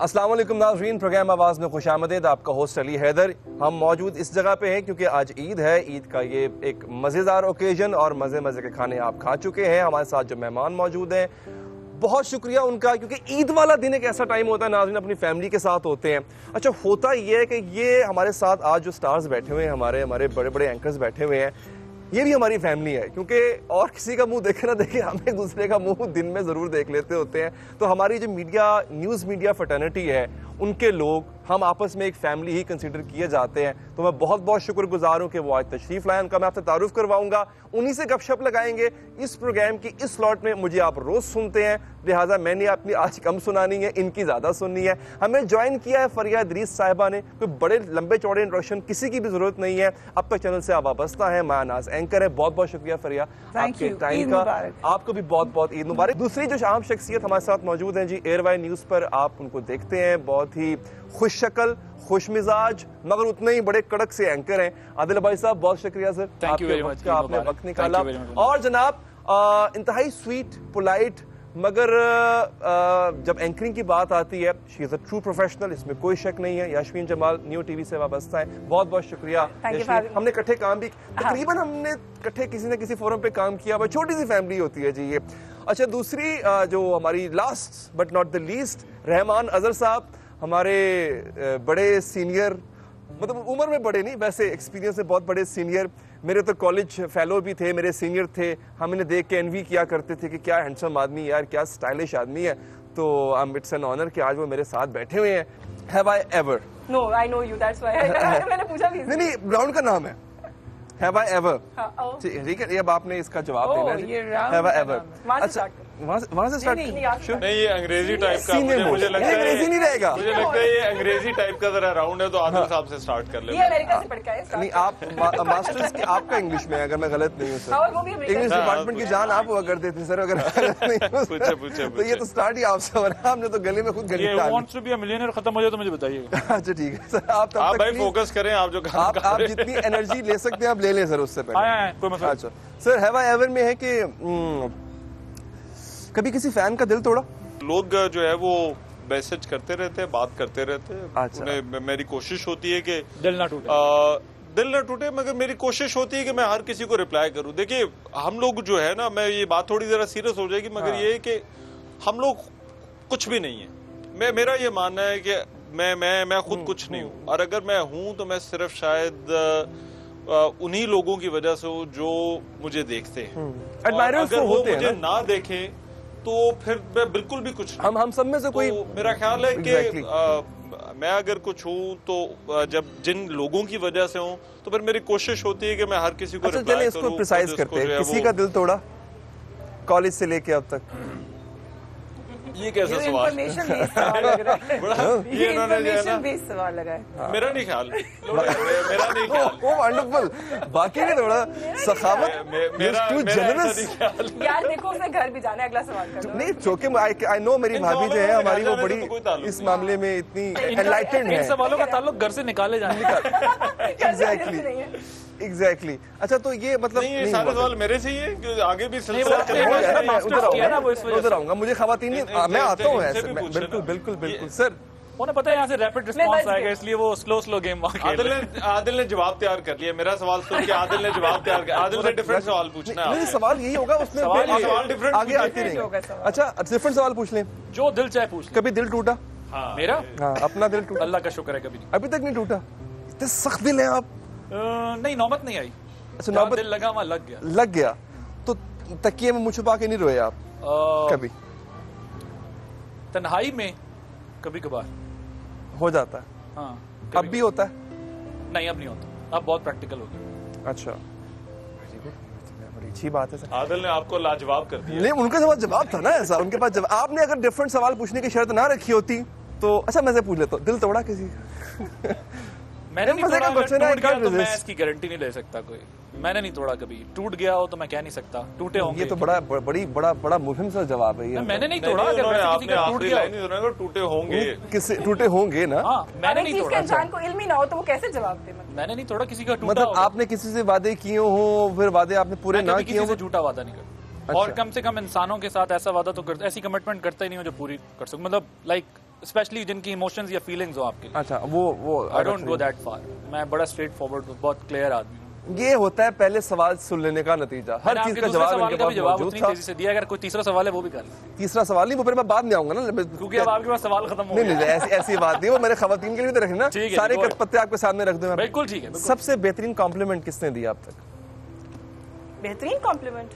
अस्सलाम वालेकुम नाज़रीन, प्रोग्राम आवाज़ में खुशामदीद। आपका होस्ट अली हैदर। हम मौजूद इस जगह पे हैं क्योंकि आज ईद है। ईद का ये एक मज़ेदार ओकेजन और मज़े मज़े के खाने आप खा चुके हैं। हमारे साथ जो मेहमान मौजूद हैं, बहुत शुक्रिया उनका, क्योंकि ईद वाला दिन एक ऐसा टाइम होता है नाज़रीन, अपनी फैमिली के साथ होते हैं। अच्छा, होता ये है कि ये हमारे साथ आज जो स्टार्स बैठे हुए हैं, हमारे बड़े बड़े एंकर्स बैठे हुए हैं, ये भी हमारी फैमिली है। क्योंकि और किसी का मुंह देखे ना देखे, हम एक दूसरे का मुंह दिन में ज़रूर देख लेते होते हैं। तो हमारी जो न्यूज़ मीडिया फर्टर्निटी है, उनके लोग, हम आपस में एक फैमिली ही कंसीडर किए जाते हैं। तो मैं बहुत बहुत शुक्रगुजार हूँ कि वो आज तशरीफ़ लाए। उनका मैं आपसे तारुफ करवाऊंगा, उन्हीं से गपशप लगाएंगे। इस प्रोग्राम की इस स्लॉट में मुझे आप रोज़ सुनते हैं, लिहाजा मैंने अपनी आज कम सुनानी है, इनकी ज़्यादा सुननी है। हमें ज्वाइन किया है फरिया इदरीस साहिबा ने। कोई बड़े लंबे चौड़े इंट्रोडक्शन किसी की भी ज़रूरत नहीं है, अब तक चैनल से आप वाबस्ता है। मानाज एंकर है। बहुत बहुत शुक्रिया फरिया आपके टाइम का। आपको भी बहुत बहुत ईद मुबारक। दूसरी जो आम शख्सियत हमारे साथ मौजूद हैं जी, एयरवाई न्यूज़ पर आप उनको देखते हैं, बहुत ही खुश शक्ल, खुश मिजाज, मगर उतने ही बड़े कड़क से एंकर हैं। आदिल भाई साहब, बहुत शुक्रिया सर, आपने वक्त निकाला। और जनाब इंतहाई स्वीट, पोलाइट, मगर जब एंकरिंग की बात आती है, she is a true professional, इसमें कोई शक नहीं है। यास्मीन जमाल न्यू टीवी से वाबस्ता है। बहुत बहुत शुक्रिया। हमने इकट्ठे काम भी, तकरीबन हमने इकट्ठे किसी न किसी फोरम पे काम किया। वह छोटी सी फैमिली होती है जी ये। अच्छा, दूसरी जो हमारी last but not the least, Rahman Azhar साहब, हमारे बड़े सीनियर, मतलब उम्र में बड़े नहीं, वैसे एक्सपीरियंस में बहुत बड़े सीनियर। मेरे तो कॉलेज फेलो भी थे, मेरे सीनियर थे। हम इन्हें देख के एनवी किया करते थे कि क्या हैंडसम आदमी यार, क्या स्टाइलिश आदमी है। तो इट्स एन ऑनर कि आज वो मेरे साथ बैठे हुए हैं। Have I ever? No, I know you, that's why मैंने पूछा भी। नहीं, ग्राउंड का नाम है हैव आई एवर। ठीक है, अब आपने इसका जवाब देना है। Have I ever? अच्छा, वहाँ से स्टार्ट नहीं, ये अंग्रेजी टाइप का मुझे लगता है, अंग्रेजी नहीं रहेगा। मुझे लगता है ये अंग्रेजी टाइप का जरा राउंड है, तो आदिल साहब से स्टार्ट कर ले। ये अमेरिका से पढ़ के आए। नहीं, आप मास्टर्स की आपका इंग्लिश में, अगर मैं गलत नहीं हूँ सर, इंग्लिश डिपार्टमेंट की जान आप हुआ करते थे सर, अगर गलत नहीं पूछे। तो ये तो स्टार्ट ही आपसे हो रहा है, हमने तो गले में खुद गली मिलियनर खत्म हो जाए तो मुझे बताइए। अच्छा ठीक है सर, आप भाई फोकस करें, आप जो आप जितनी एनर्जी ले सकते हैं आप ले लें सर उससे पहले। अच्छा सर, हैव आई एवर में है कि कभी किसी फैन का दिल तोड़ा? लोग जो है वो मैसेज करते रहते हैं, बात करते रहते हैं। अच्छा। उन्हें मेरी कोशिश होती है कि दिल ना टूटे, मगर मेरी कोशिश होती है कि मैं हर किसी को रिप्लाई करूं। देखिए, हम लोग जो है ना, मैं ये बात थोड़ी जरा सीरियस हो जाएगी, मगर ये कि हम लोग कुछ भी नहीं है। मेरा ये मानना है कि मैं खुद कुछ नहीं हूँ, और अगर मैं हूँ तो मैं सिर्फ शायद उन्हीं लोगों की वजह से जो मुझे देखते हैं। अगर वो मुझे ना देखें तो फिर मैं बिल्कुल भी कुछ नहीं। हम सब में से कोई, मेरा ख्याल है कि मैं अगर कुछ हूँ तो जब जिन लोगों की वजह से हूँ, तो फिर मेरी कोशिश होती है कि मैं हर किसी को रिप्लाई करूं। इसको प्रिसाइज करते हैं, किसी का दिल तोड़ा कॉलेज से लेके अब तक? ये कैसा सवाल? सवाल लगा है। मेरा नहीं ख्याल, मेरा नहीं ख्याल। ओ वंडरफुल, बाकी ने थोड़ा सखावत, यार देखो, उसे घर भी जाना है, अगला सवाल करो। नहीं चौके, आई नो मेरी भाभी जो है हमारी, वो बड़ी इस मामले में इतनी एनलाइटेंड है। इन सवालों का ताल्लुक घर से निकाले जाने एग्जैक्टली। अच्छा, तो ये मतलब नहीं, सारे सवाल मेरे से ही है कि आगे भी सिलसिला उधर आऊंगा। मुझे खवातीन, मैं आता हूँ ऐसे, बिल्कुल सर। उन्हें पता है यहाँ से रैपिड रिस्पांस आएगा, इसलिए वो स्लो गेम आदिल ने जवाब तैयार कर लिया। मेरा सवाल सुन के आदिल ने जवाब तैयार किया। आदिल से डिफरेंट सवाल पूछना है। सवाल यही होगा, उसमें सवाल डिफरेंट आगे आते नहीं। अच्छा, डिफरेंट सवाल पूछ लें, जो दिल चाहे पूछ। कभी दिल टूटा? मेरा? हाँ, अपना दिल टूटा? अल्लाह का शुक्र है कभी अभी तक नहीं टूटा। इतने सख्त दिल है आप? नहीं, नौबत नहीं आई। अच्छा, नौबत दिल लगा, वहाँ लग गया। तो तकिए में मुँह छुपा के नहीं रोए आप कभी? तन्हाई में कभी कभार हो जाता है। हाँ, अब भी होता है? नहीं, अब नहीं होता, अब बहुत प्रैक्टिकल हो गया। अच्छा, बड़ी अच्छी बात है सर। आदिल ने आपको लाजवाब कर दिया। नहीं, उनका जवाब था ना ऐसा, उनके पास जवाब। आपने अगर डिफरेंट सवाल पूछने की शर्त ना रखी होती तो। अच्छा, मैं से पूछ लेता हूँ, दिल तोड़ा किसी का? मैंने नहीं तोड़ा, अगर टूट गया तो मैं इसकी गारंटी नहीं ले सकता कोई। मैंने नहीं तोड़ा कभी। टूट गया हो तो मैं कह नहीं सकता, टूटे होंगे। ये तो बड़ा मुहिम सा जवाब है ये। मैंने नहीं तोड़ा, अगर किसी का टूट गया टूटे होंगे, किसी टूटे होंगे ना। मैंने नहीं तोड़ा। इंसान को इल्म ही ना हो तो वो कैसे जवाब दे? मैंने नहीं तोड़ा, किसी का टूटा। मतलब आपने किसी से वादे किए हो, फिर वादे आपने पूरे ना किए हो? झूठा वादा नहीं करता, और कम से कम इंसानों के साथ ऐसा वादा तो करता, ऐसी कमिटमेंट करता ही नहीं हो जो पूरी कर सकूं। मतलब लाइक स्पेशली जिनकी इमोशंस या फीलिंग्स हो आपके लिए। अच्छा, वो I don't go that far. मैं बड़ा स्ट्रेट फॉरवर्ड, बहुत क्लियर आदमी हूँ। ये होता है पहले सवाल सुन लेने का नतीजा। हर चीज का जवाब इनके पास मौजूद था। तेजी से दिया। अगर कोई तीसरा सवाल है वो भी कर ले। तीसरा सवाल नहीं, वो फिर मैं बाद में आऊंगा ना, क्योंकि अब आपके पास सवाल खत्म हो गया। नहीं, ऐसी बात नहीं, वो मैंने खवातीन के लिए भी रखना ना, सारे पत्ते आपके सामने रख दूं। बिल्कुल ठीक है। सबसे बेहतरीन कॉम्प्लीमेंट किसने दिया अब तक? बेहतरीन कॉम्प्लीमेंट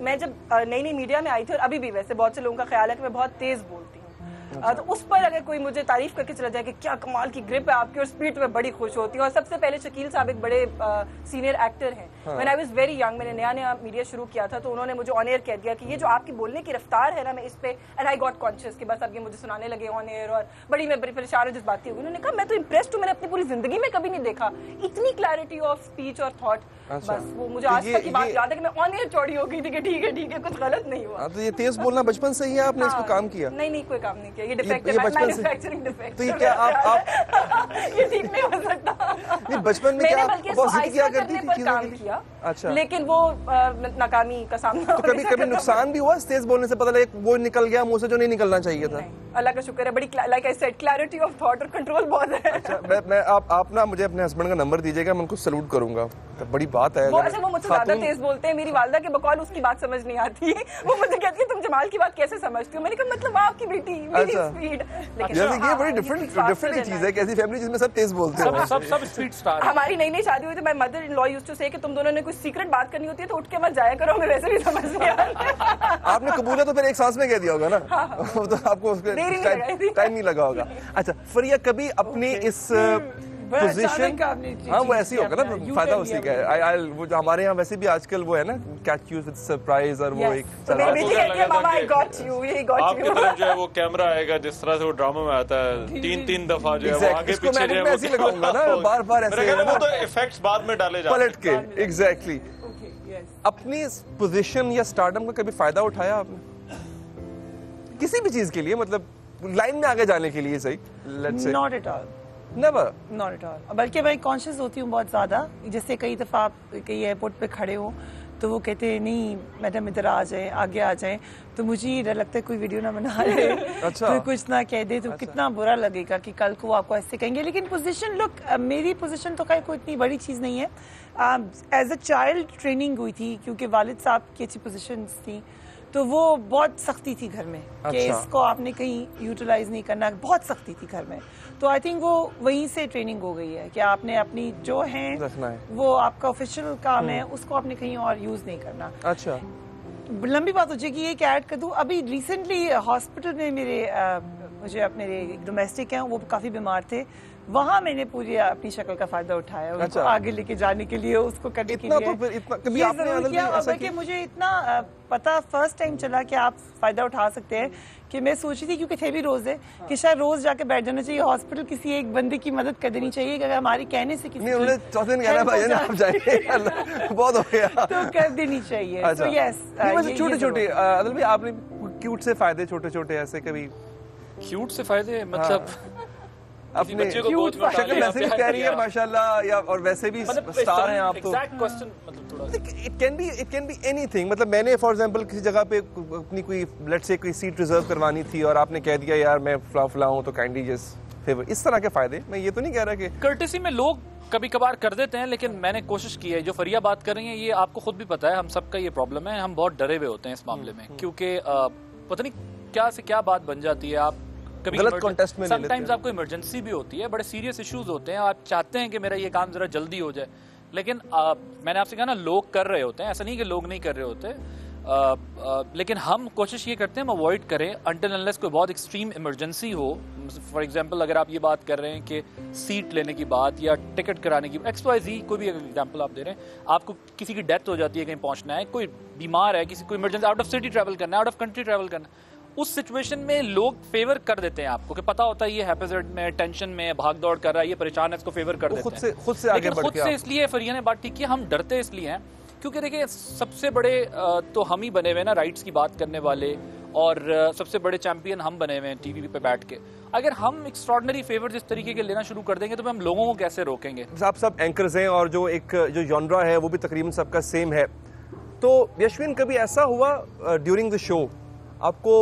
मैं जब नई मीडिया में आई थी, और अभी भी वैसे बहुत से लोगों का ख्याल है कि मैं बहुत तेज बोलती हूँ, तो उस पर अगर कोई मुझे तारीफ करके चला जाए कि क्या कमाल की ग्रिप है आपकी और स्पीड में, बड़ी खुश होती हूँ। और सबसे पहले शकील साहब एक बड़े सीनियर एक्टर हैं। When I was very young, मैंने नया मीडिया शुरू किया था, तो उन्होंने मुझे ऑन एयर कह दिया कि ये जो आपकी बोलने की रफ्तार है ना, मैं इस पे, एंड आई गॉट कॉन्शियस कि बस अब ये मुझे सुनाने लगे ऑन एयर, और मैं बड़ी परेशान हूँ जज्बाती हुई। उन्होंने कहा मैं तो इम्प्रेस्ड हूँ, मैंने अपनी पूरी जिंदगी में कभी नहीं देखा इतनी क्लैरिटी ऑफ स्पीच और थॉट। बस वो मुझे आज तक की बात याद है कि मैं ऑन एयर चौड़ी हो गई थी कि ठीक है कुछ गलत नहीं हुआ। तो ये तेज बोलना बचपन से ही है, आपने इस पे काम किया? नहीं, कोई काम नहीं किया, ये डिफेक्ट है, मैन्युफैक्चरिंग डिफेक्ट। तो ये क्या आप ये ठीक नहीं हो सकता। नहीं, बचपन में क्या आप बहुत जिद किया करती थी चीजों के लिए? अच्छा, लेकिन वो नाकामी का सामना। तो कभी नुकसान भी हुआ तेज बोलने से? पता लगे वो निकल गया मुंह से जो नहीं निकलना चाहिए था? अल्लाह का शुक्र है, बड़ी like I said clarity of thought और कंट्रोल बहुत है। अच्छा, मैं आप ना मुझे अपने हस्बैंड का नंबर दीजिएगा, मैं उनको सैल्यूट करूंगा। तो बड़ी बात है। वो मुझसे ज्यादा तेज बोलते हैं, मेरी वालदा के बकौल उसकी बात समझ नहीं आती। वो मुझे कहती है तुम जमाल की बात कैसे समझती हो? मैंने कहा मतलब आपकी बेटी मेरी स्पीड। लेकिन ये बड़ी डिफरेंट चीज है, कैसी फैमिली जिसमें सब तेज बोलते हैं। सब स्पीड स्टार। हमारी नई शादी हुई थी, my mother in law used to say कि तुम दोनों ने कुछ सीक्रेट बात करनी होती है तो उठ के मत जाया करो, हमें वैसे भी समझ नहीं आता। आपने कबूला तो फिर एक सांस में कह दिया होगा ना? तो आपको टाइम नहीं लगा होगा। अच्छा फरिया, कभी अपनी इस पोजीशन, हाँ वो ऐसी होगा ना, फायदा उसी का है। वो हमारे यहाँ वैसे भी आजकल वो है ना, कैच यू विद सरप्राइज, और वो एक आपकी तरफ जो है वो कैमरा आएगा, जिस तरह से वो ड्रामा में आता है, तीन दफा जो है वो आगे पीछे जो है ऐसे लगाऊंगा ना, बार ऐसे वो तो इफेक्ट्स बाद में डाले जाते हैं पलट के। एग्जैक्टली। अपनी पोजीशन या स्टारडम का कभी फायदा उठाया आपने किसी भी चीज के लिए, मतलब लाइन में आगे जाने के लिए? सही, let's say not at all, never, not at all. बल्कि मैं कॉन्शियस होती हूँ बहुत ज्यादा। जैसे कई दफा आप कहीं एयरपोर्ट पे खड़े हो तो वो कहते हैं नहीं मैडम इधर आ जाए, आगे आ जाए, तो मुझे ये डर लगता है कोई वीडियो ना बना ले। अच्छा। तो कुछ ना कह दे तो कितना बुरा लगेगा कि कल को आपको ऐसे कहेंगे। लेकिन पोजीशन, लुक मेरी पोजीशन तो खैर कोई इतनी बड़ी चीज़ नहीं है। एज अ चाइल्ड ट्रेनिंग हुई थी, क्योंकि वालिद साहब की अच्छी पोजीशंस थी, तो वो बहुत सख्ती थी घर में कि इसको आपने कहीं यूटिलाइज नहीं करना, बहुत सख्ती थी घर में। तो आई थिंक वो वहीं से ट्रेनिंग हो गई है कि आपने अपनी जो है वो आपका ऑफिशियल काम है, उसको आपने कहीं और यूज नहीं करना। अच्छा, लंबी बात हो जाएगी, एक ऐड कर दूं। अभी रिसेंटली हॉस्पिटल में मेरे एक डोमेस्टिक हैं, वो काफी बीमार थे, वहाँ मैंने पूरी अपनी शक्ल का फायदा उठाया उनको अच्छा। आगे लेके जाने के लिए, उसको करने के लिए। तो फिर इतना कभी ये आपने जरूर किया, और बल्कि मुझे इतना पता फर्स्ट टाइम चला कि आप फायदा उठा सकते हैं कि मैं सोची थी, क्योंकि थे भी रोज है, कि शायद रोज जाके बैठ जाना चाहिए हॉस्पिटल, किसी एक बंदे की मदद कर देनी चाहिए। अगर हमारी कहने से किसी नहीं, उन्होंने चौथे दिन कहना भाई आप जाइए, बहुत हो गया, तो कर देनी चाहिए। अच्छा। तो यस, छोटे-छोटे अदल भाई, आपने क्यूट से फायदे छोटे-छोटे ऐसे कभी? क्यूट से फायदे मतलब अपने शक्ल वैसे भी कह रही है माशाल्लाह, या और वैसे भी स्टार हैं आप, तो एग्जैक्ट क्वेश्चन मतलब थोड़ा इट कैन बी एनीथिंग। मतलब मैंने फॉर एग्जांपल किसी जगह पे अपनी कोई लेट्स से कोई सीट रिजर्व करवानी थी और आपने कह दिया यार मैं फला हूं, तो काइंडली जस्ट फेवर, इस तरह के फायदे। मैं ये तो नहीं कह रहा कि कर्टेसी में लोग कभी कभार कर देते हैं, लेकिन मैंने कोशिश की है, जो फरिया बात कर रही है ये आपको खुद भी पता है, हम सबका ये प्रॉब्लम है, हम बहुत डरे हुए होते हैं इस मामले में, क्योंकि पता नहीं क्या से क्या बात बन जाती है। आप कभी गलत कॉन्टेस्ट में समटाइम्स आपको इमरजेंसी भी होती है, बड़े सीरियस इश्यूज होते हैं, आप चाहते हैं कि मेरा ये काम जरा जल्दी हो जाए, लेकिन मैंने आपसे कहा ना लोग कर रहे होते हैं, ऐसा नहीं कि लोग नहीं कर रहे होते, लेकिन हम कोशिश ये करते हैं हम अवॉइड करें अनटिल अनलेस कोई बहुत एक्सट्रीम इमरजेंसी हो। फॉर एग्जांपल अगर आप ये बात कर रहे हैं कि सीट लेने की बात या टिकट कराने की, XYZ कोई भी एग्जांपल आप दे रहे हैं, आपको किसी की डेथ हो जाती है, कहीं पहुंचना है, कोई बीमार है, किसी को emergency out of city travel करना है, आउट ऑफ कंट्री ट्रैवल करना है, उस सिचुएशन में लोग फेवर कर देते हैं आपको, कि पता होता है ये हैपेजेड में, टेंशन में, भाग दौड़ कर रहा है, ये परेशान है, इसको फेवर कर देते हैं खुद से आगे बढ़ के। खुद से इसलिए फरिया ने बात ठीक की, हम डरते इसलिए हैं क्योंकि देखिए सबसे बड़े तो हम ही बने हुए ना राइट्स की बात करने वाले, और सबसे बड़े चैंपियन हम बने हुए हैं टीवी पे बैठ के। अगर हम एक्स्ट्रॉर्डिनरी फेवर इस तरीके के लेना शुरू कर देंगे तो हम लोगों को कैसे रोकेंगे? आप सब एंकर्स हैं और जो जॉनरा है वो भी तकरीबन सबका सेम है, तो यशविन कभी ऐसा हुआ ड्यूरिंग द शो आपको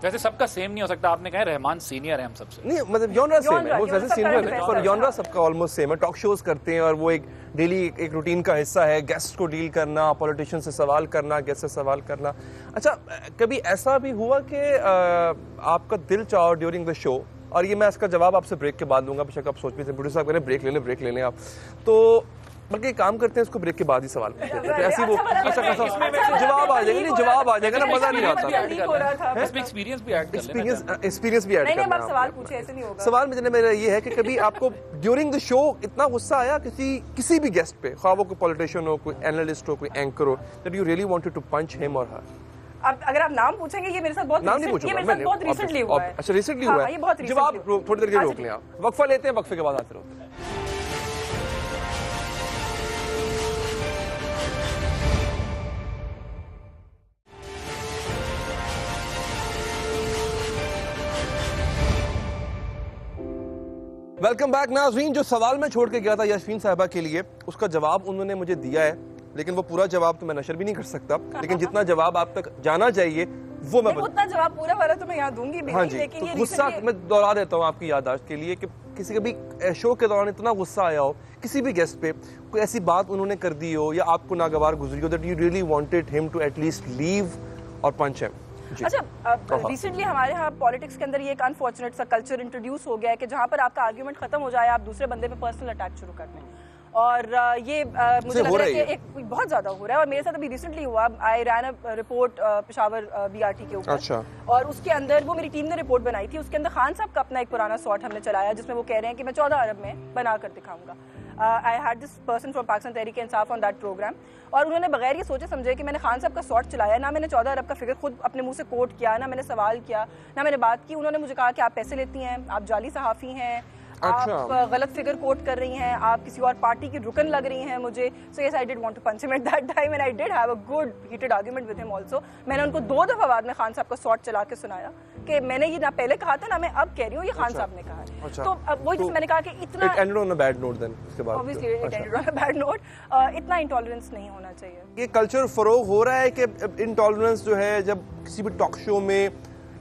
वैसे सबका सेम नहीं हो सकता, आपने कहा रहमान सीनियर है हम सबसे। नहीं मतलब जॉनरा सेम है, वो Genre, वैसे सबका सीनियर है, different पर है। जॉनरा सबका ऑलमोस्ट सेम है। टॉक शोज करते हैं और वो एक डेली एक रूटीन का हिस्सा है, गेस्ट को डील करना, पॉलिटिशियन से सवाल करना, गेस्ट से सवाल करना। अच्छा, कभी ऐसा भी हुआ कि आपका दिल चाहो ड्यूरिंग द शो, और ये मैं इसका जवाब आपसे ब्रेक के बाद दूंगा, बेशक आप सोच भी थे प्रोड्यूसर साहब कह रहे हैं ब्रेक ले लें आप, तो बल्कि काम करते हैं इसको ब्रेक के बाद ही सवाल पूछते हैं, ऐसी वो जवाब आ जाएगा, नहीं जवाब आ जाएगा ना, मजा नहीं आता। इसमें एक्सपीरियंस भी ऐड कर लें। एक्सपीरियंस भी ऐड नहीं करना है सवाल आपको। पूछे, ऐसे नहीं होगा। सवाल में मेरा ये है कि कभी आपको ड्यूरिंग द शो इतना गुस्सा आया किसी भी गेस्ट पे, ख्वाह वो कोई पॉलिटिशियन हो, कोई एनालिस्ट हो, कोई एंकर हो, that you really wanted to punch him और हर? अब अगर आप नाम पूछेंगे, ये मेरे साथ बहुत नाम नहीं recent- ये पूछूंगा मेरे साथ बहुत रिसेंटली हुआ है। अच्छा, रिसेंटली हुआ हाँ, है, ये बहुत जवाब recently हुआ है। थोड़ी देर के लिए अच्छा, रोक लें आप, वक्फा लेते हैं, वक्फे के बाद आते रहो। वेलकम बैक नाज़रीन। जो सवाल मैं छोड़ के गया था यशवीन साहिबा के लिए, उसका जवाब उन्होंने मुझे दिया है, लेकिन वो पूरा जवाब तो मैं नशर भी नहीं कर सकता, लेकिन जितना जवाब आप तक जाना चाहिए वो मैं उतना जवाब पूरा वाला तो मैं यहाँ दूंगी भी हाँ नहीं, जी। लेकिन तो ये गुस्सा recently- मैं दोहरा देता हूँ आपकी याददाश्त के लिए कि किसी कभी शो के दौरान इतना गुस्सा आया हो किसी भी गेस्ट पे, कोई ऐसी बात उन्होंने कर दी हो या आपको नागवार गुजरी हो, that you really wanted him to at least leave और पंच हिम। अच्छा, रिसेंटली हमारे यहाँ पॉलिटिक्स के अंदर ये एक अनफॉर्चुनेट सा कल्चर इंट्रोड्यूस हो गया है कि जहाँ पर आपका आर्ग्यूमेंट खत्म हो जाए, आप दूसरे बंदे पे पर्सनल अटैक शुरू कर दें, और ये मुझे लग रहा है कि एक बहुत ज्यादा हो रहा है, और मेरे साथ अभी रिसेंटली हुआ। आई रैन अ रिपोर्ट पेशावर BRT के ऊपर, अच्छा। और उसके अंदर वो मेरी टीम ने रिपोर्ट बनाई थी, उसके अंदर खान साहब का अपना एक पुराना शॉट हमने चलाया जिसमें वो कह रहे हैं कि मैं 14 अरब में बना कर दिखाऊंगा। I had this person from Pakistan Tehreek Insaf on that program, और उन्होंने बगैर ये सोचे समझे कि मैंने खान साहब का शॉट चलाया, ना मैंने 14 अरब का फिगर खुद अपने मुंह से कोट किया, ना मैंने सवाल किया, ना मैंने बात की। उन्होंने मुझे कहा कि आप पैसे लेती हैं, आप जाली सहाफ़ी हैं, आप गलत फिगर कोट कर रही हैं, आप किसी और पार्टी की रुकन लग रही हैं मुझे। So yes, I did want to punch him at that time and I did have a good heated argument with him also. मैंने उनको 2 दफा बाद में खान साहब का शॉट चला के सुनाया कि मैंने ये ना पहले कहा था, ना मैं अब कह रही हूँ, ये खान साहब ने कहा है। तो अब वही चीज़ मैंने कहा कि इतना it ended on a bad note then, उसके बाद obviously it ended on a bad note, इतना इंटॉलरेंस नहीं होना चाहिए। ये कल्चर फरोग हो रहा है कि इंटॉलरेंस जो है जब किसी भी टॉक शो में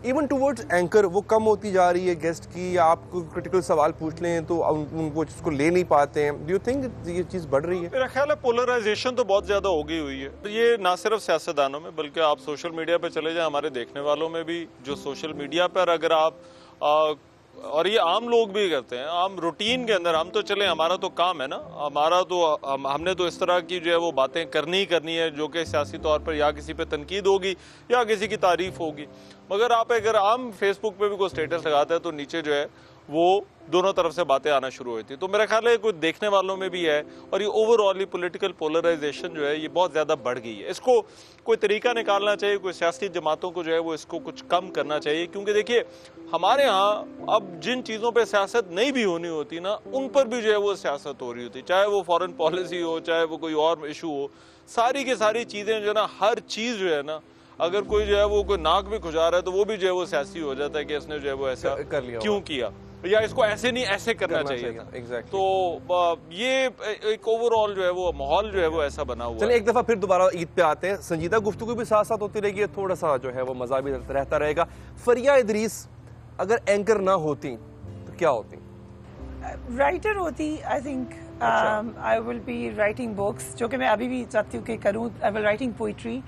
इवन टुवर्ड्स एंकर वो कम होती जा रही है, गेस्ट की या आप कोई क्रिटिकल सवाल पूछ लें तो वो इसको ले नहीं पाते हैं। डू यू थिंक ये चीज़ बढ़ रही है? मेरा ख्याल है पोलराइजेशन तो बहुत ज्यादा हो गई हुई है। ये ना सिर्फ सियासतदानों में, बल्कि आप सोशल मीडिया पे चले जाएं, हमारे देखने वालों में भी, जो सोशल मीडिया पर अगर आप और ये आम लोग भी करते हैं, आम रूटीन के अंदर, हम तो चले, हमारा तो काम है ना, हमारा तो हमने तो इस तरह की जो है वो बातें करनी ही करनी है जो कि सियासी तौर पर या किसी पे तनकीद होगी या किसी की तारीफ होगी। मगर आप अगर आम फेसबुक पे भी कोई स्टेटस लगाते हैं तो नीचे जो है वो दोनों तरफ से बातें आना शुरू होती है। तो मेरा ख्याल है कुछ देखने वालों में भी है, और ये ओवरऑल ही पॉलिटिकल पोलराइजेशन जो है ये बहुत ज़्यादा बढ़ गई है। इसको कोई तरीका निकालना चाहिए, कोई सियासी जमातों को जो है वो इसको कुछ कम करना चाहिए, क्योंकि देखिए हमारे यहाँ अब जिन चीज़ों पर सियासत नहीं भी होनी होती ना, उन पर भी जो है वो सियासत हो रही होती, चाहे वो फॉरेन पॉलिसी हो, चाहे वो कोई और इशू हो, सारी की सारी चीज़ें जो है ना, हर चीज़ जो है ना, अगर कोई जो है वो कोई नाक भी खुजा रहा है तो वो भी जो है वो सियासी हो जाता है कि इसने जो है वो ऐसा कर लिया, क्यों किया, या इसको ऐसे नहीं ऐसे करना चाहिए था। Exactly. तो ये एक ओवरऑल जो है वो माहौल जो है वो ऐसा बना हुआ है। चलिए एक दफा फिर दोबारा ईद पे आते हैं। संजीदा गुफ्तगू भी साथ साथ होती रहेगी, थोड़ा सा जो है वो मजा भी रहता रहेगा। फरिया इदरीस अगर एंकर ना होती तो क्या होती? राइटर होती, I think I will be writing books, जो कि मैं अभी भी चाहती हूँ कि करूँ। I will writing poetry,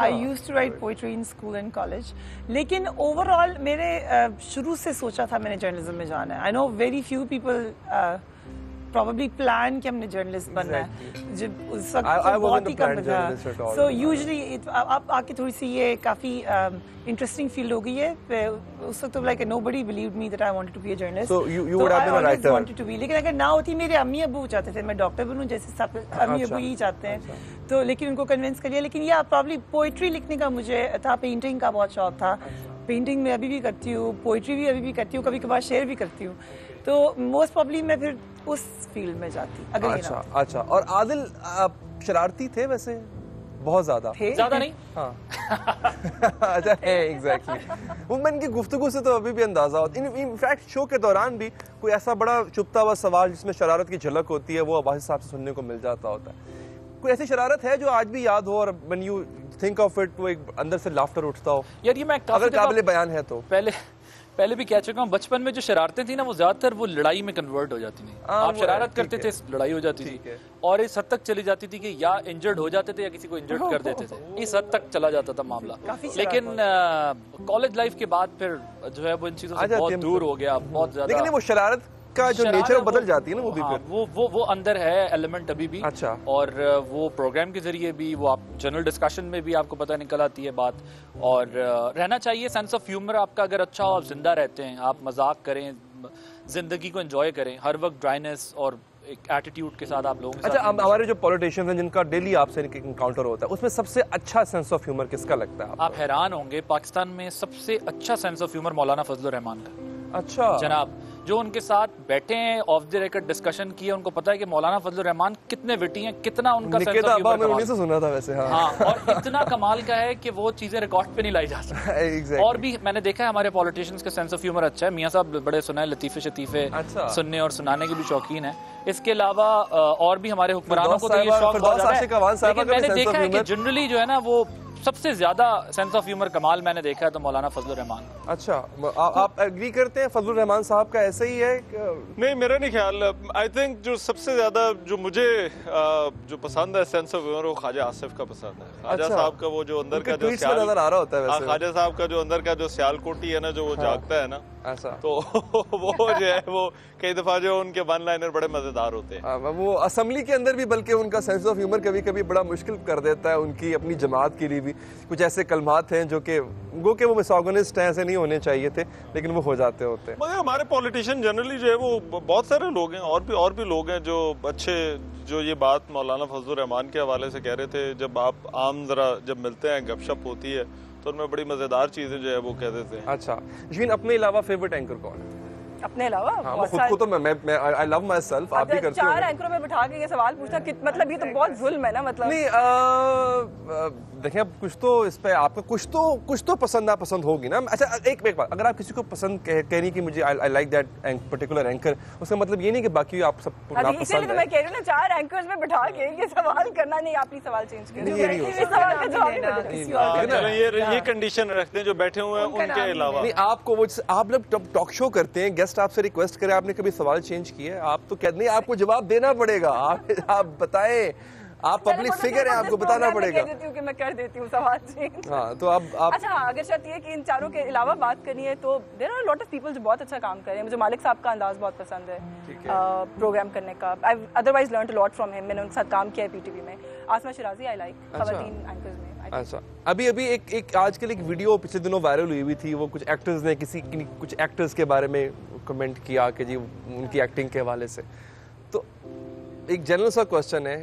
I used to write poetry in school and college, लेकिन ओवरऑल मेरे शुरू से सोचा था मैंने जर्नलिज्म में जाना है। I know very few people probably plan कि हमने जर्नलिस्ट बनना है, जब उस वक्त तो बहुत ही कम था। सो यूजुअली अब आके थोड़ी सी ये काफ़ी इंटरेस्टिंग फील्ड हो गई है। उस वक्त तो like nobody believed me that I wanted to be a journalist. So you would have been a writer. wanted to be, लेकिन अगर ना होती, मेरे अम्मी अब्बू चाहते थे मैं डॉक्टर बनूं, जैसे सब अम्मी अब्बू यही चाहते हैं, तो लेकिन उनको कन्विंस कर लिया। लेकिन ये प्रॉब्ली पोइट्री लिखने का मुझे था, पेंटिंग का बहुत शौक था। पेंटिंग में अभी भी करती हूँ, पोइट्री भी अभी भी करती हूँ, कभी कभार शेयर भी करती हूँ। तो मोस्ट प्रॉब्ली मैं फिर उस फील्ड में जाती अगर ये ना। अच्छा। और आदिल शरारती थे वैसे? बहुत ज्यादा ज्यादा नहीं। हाँ अच्छा है, एग्जैक्टली। वुमेन की गुफ्तगू से तो अभी भी अंदाजा होता है। इनफैक्ट शो के दौरान भी कोई ऐसा बड़ा चुपता हुआ सवाल जिसमें शरारत की झलक होती है वो वाहिद साहब से सुनने को मिल जाता होता है। कोई ऐसी शरारत है जो आज भी याद हो और when you think of it वो एक अंदर से लाफ्टर उठता हो? यार ये मैं काफी अगर काबिल बयान है तो पहले भी कह चुका हूँ, बचपन में जो शरारतें थी ना वो ज्यादातर वो लड़ाई में कन्वर्ट हो जाती थी। आप शरारत करते थे, लड़ाई हो जाती थी, और इस हद तक चली जाती थी कि या इंजर्ड हो जाते थे या किसी को इंजर्ड कर देते थे। इस हद तक चला जाता था मामला। लेकिन कॉलेज लाइफ के बाद फिर जो है वो इन चीजों से बहुत दूर हो गया, बहुत ज्यादा। लेकिन वो शरारत का जो नेचर बदल जाती है ना वो भी फिर वो अंदर है एलिमेंट अभी भी। अच्छा। और वो प्रोग्राम के जरिए भी वो आप जनरल डिस्कशन में भी आपको पता निकल आती है बात। और रहना चाहिए सेंस ऑफ ह्यूमर आपका अगर अच्छा हो, आप जिंदा रहते हैं, आप मजाक करें, जिंदगी को एंजॉय करें, हर वक्त ड्राइनेस और एक एटीट्यूड के साथ आप लोगों के साथ। अच्छा, हमारे जो पॉलिटिशियंस हैं जिनका डेली आपसे इनकाउंटर होता है, उसमें सबसे अच्छा सेंस ऑफ ह्यूमर किसका लगता है? आप हैरान होंगे, पाकिस्तान में सबसे अच्छा सेंस ऑफ ह्यूमर मौलाना फजलुर रहमान का। अच्छा जनाब, जो उनके साथ बैठे हैं, ऑफ द रिकॉर्ड डिस्कशन किए, उनको पता है कि मौलाना फजलुर रहमान कितने विटी हैं, कितना उनका सेंस ऑफ ह्यूमर कमाल है। सुना था वैसे। हाँ, और इतना कमाल का है कि वो चीजें रिकॉर्ड पे नहीं लाई जा सकती। exactly. और भी मैंने देखा है हमारे पॉलिटिशियंस का सेंस ऑफ ह्यूमर अच्छा है। मियां साहब बड़े सुनाए लतीफे शतीफे सुनने और सुनाने के भी शौकीन है। इसके अलावा और भी हमारे हुक्मरानों को तो ये शौक बहुत ज्यादा है, लेकिन मैंने देखा है कि जनरली जो है ना वो सबसे ज्यादा सेंस ऑफ ह्यूमर कमाल मैंने देखा है तो मौलाना फजलुर रहमान। अच्छा, आप एग्री करते हैं फजलुर रहमान साहब का ऐसा ही है? नहीं, मेरा नहीं ख्याल। आई थिंक जो सबसे ज्यादा जो मुझे जो पसंद है सेंस ऑफ ह्यूमर वो ख्वाजा आसिफ का पसंद है। ख्वाजा साहब का वो जो अंदर का जो सियाल नजर आ रहा होता है वैसे। ख्वाजा साहब का जो अंदर का जो सियालकोटी है ना, जो वो जागता है ना, ऐसा तो वो जो है वो कई दफा जो उनके वन लाइनर बड़े मजेदार होते हैं। वो असेंबली के अंदर भी बल्कि उनका सेंस ऑफ ह्यूमर कभी कभी बड़ा मुश्किल कर देता है उनकी अपनी जमात के लिए भी। कुछ ऐसे कलमात हैं जो कि वो मिसोगनिस्ट हैं, ऐसे नहीं होने चाहिए थे, लेकिन वो हो जाते होते हैं। मगर हमारे पॉलिटिशियन जनरली जो है वो बहुत सारे लोग हैं, और भी लोग हैं जो अच्छे, जो ये बात मौलाना फजलुर रहमान के हवाले से कह रहे थे, जब आप आम जरा जब मिलते हैं गपशप होती है तो उनमें बड़ी मजेदार चीजें जो है वो कह देते हैं। अच्छा, यशीन अपने अलावा फेवरेट एंकर कौन है? अपने अलावा खुद को तो मैं आई लव माई सेल्फ। आप भी करते हो? 4 एंकरों में बिठा के ये सवाल पूछना मतलब ये तो बहुत जुल्म है ना। मतलब नहीं, देखें अब कुछ तो इस पे आपका कुछ तो पसंद नापसंद होगी ना। अच्छा, एक बात, अगर आप किसी को पसंद कह रही कि मुझे I like that particular anchor, उसका मतलब ये नहीं कि बाकी आप सब नापसंद है। इसलिए तो मैं कह रही हूं ना, 4 एंकर्स में बिठा के ये सवाल करना नहीं। आप सवाल चेंज करें, ये सवाल का जवाब ये कंडीशन रखते हैं जो बैठे हुए हैं उनके अलावा। नहीं, आपको वो आप लोग टॉक शो करते हैं, गेस्ट आपसे रिक्वेस्ट करे, आपने कभी सवाल चेंज किया? आप तो कहते नहीं, आपको जवाब देना पड़ेगा। आप बताएं, आप पब्लिक फिगर है, आपको बताना पड़ेगा। मैं कह देती हूं कि मैं कर देती हूं सवाल चेंज। हाँ, तो आप अच्छा, अगर शर्त ये कि इन चारों के अलावा बात करनी है तो there are lot of people जो बहुत अच्छा काम कर रहे हैं। मुझे मालिक साहब का अंदाज बहुत पसंद है प्रोग्राम करने का। I otherwise learn a lot from him. मैंने उनके साथ काम किया है पीटीवी में। आसमा शिराजी आई लाइक खवातीन एंकर्स में। अच्छा, अभी एक आजकल एक वीडियो पिछले दिनों वायरल हुई थी। वो कुछ एक्टर्स ने कुछ एक्टर्स के बारे में कमेंट किया कि जी उनकी एक्टिंग के हवाले से। तो एक जनरल सा क्वेश्चन है,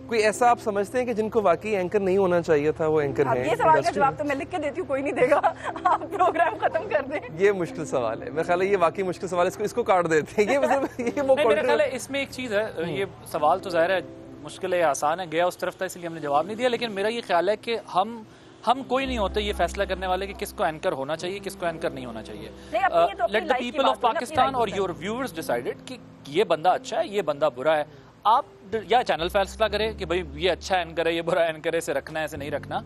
कोई ऐसा आप समझते हैं कि जिनको वाकई एंकर नहीं होना चाहिए था वो एंकर है? ये सवाल का जवाब तो मैं लिख के देती हूँ, कोई नहीं देगा। आप प्रोग्राम खत्म कर दें। ये मुश्किल सवाल है, मेरा ख्याल है ये वाकई मुश्किल सवाल है। इसको काट देते हैं। ये मतलब ये वो मेरा ख्याल है इसमें एक चीज है, ये सवाल तो जाहिर है मुश्किल है, आसान है, गया उस तरफ था इसलिए हमने जवाब नहीं दिया। लेकिन मेरा ये ख्याल है कि हम कोई नहीं होते ये फैसला करने वाले कि किसको एंकर होना चाहिए, किसको एंकर नहीं होना चाहिए। Let the people of Pakistan और योर व्यूअर्स डिसाइडेड कि ये बंदा अच्छा है, ये बंदा बुरा है। आप या चैनल फैसला करे कि भाई ये अच्छा एंकर है, ये बुरा एंकर है, इसे रखना है, इसे नहीं रखना।